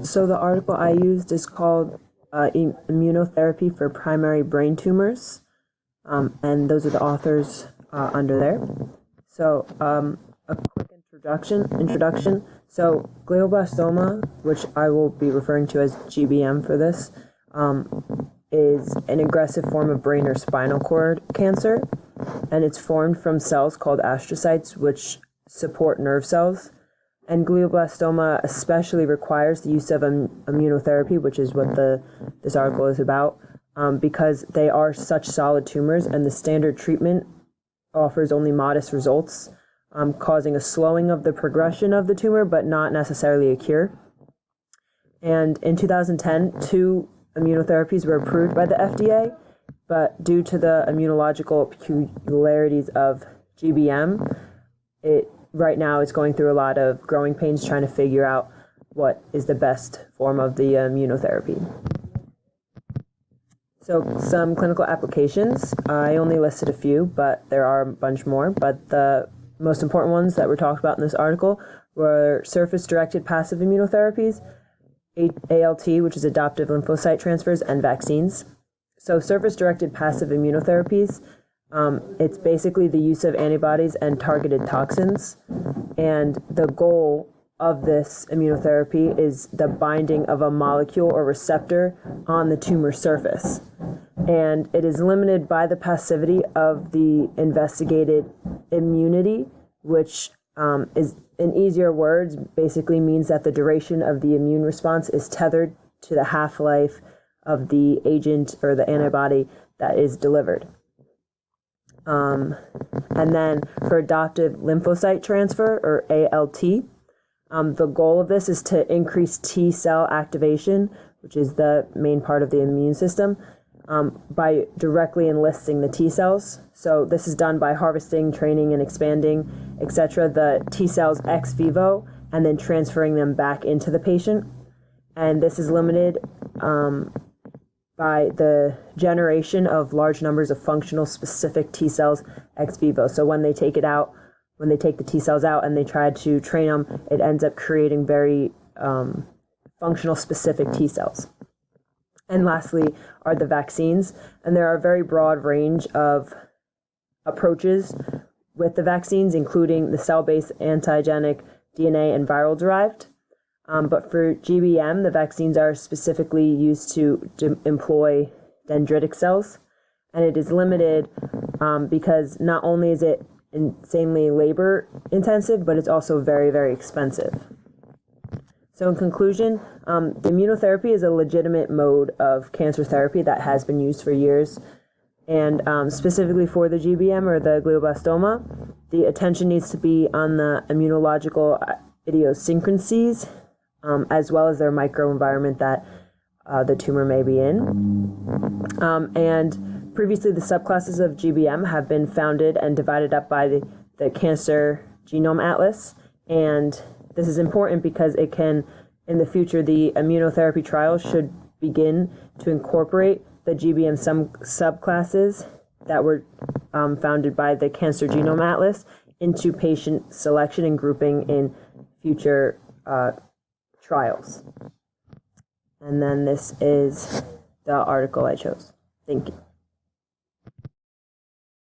So the article I used is called Immunotherapy for Primary Brain Tumors, and those are the authors under there. So a quick introduction. So glioblastoma, which I will be referring to as GBM for this, is an aggressive form of brain or spinal cord cancer, and it's formed from cells called astrocytes, which support nerve cells. And glioblastoma especially requires the use of immunotherapy, which is what this article is about, because they are such solid tumors, and the standard treatment offers only modest results, causing a slowing of the progression of the tumor, but not necessarily a cure. And in 2010, 2 immunotherapies were approved by the FDA, but due to the immunological peculiarities of GBM, right now it's going through a lot of growing pains trying to figure out what is the best form of the immunotherapy. So some clinical applications, I only listed a few, but there are a bunch more. But the most important ones that were talked about in this article were surface-directed passive immunotherapies, ALT, which is adoptive lymphocyte transfers, and vaccines. So surface-directed passive immunotherapies, it's basically the use of antibodies and targeted toxins. And the goal of this immunotherapy is the binding of a molecule or receptor on the tumor surface. And it is limited by the passivity of the investigated immunity, which is, in easier words, basically means that the duration of the immune response is tethered to the half-life of the agent or the antibody that is delivered. And then for adoptive lymphocyte transfer, or ALT, the goal of this is to increase T cell activation, which is the main part of the immune system, by directly enlisting the T cells. So this is done by harvesting, training, and expanding, etc., the T cells ex vivo, and then transferring them back into the patient. And this is limited by the generation of large numbers of functional specific T cells ex vivo. So when they take the T cells out and they try to train them, it ends up creating very functional specific T cells. And lastly are the vaccines, and there are a very broad range of approaches with the vaccines, including the cell-based, antigenic, DNA, and viral-derived. But for GBM, the vaccines are specifically used to employ dendritic cells, and it is limited because not only is it insanely labor-intensive, but it's also very, very expensive. So in conclusion, the immunotherapy is a legitimate mode of cancer therapy that has been used for years. And specifically for the GBM or the glioblastoma, the attention needs to be on the immunological idiosyncrasies, as well as their microenvironment that the tumor may be in. And previously, the subclasses of GBM have been founded and divided up by the Cancer Genome Atlas. And this is important because it can, in the future, the immunotherapy trials should begin to incorporate the GBM subclasses that were founded by the Cancer Genome Atlas into patient selection and grouping in future trials. And then this is the article I chose. Thank you.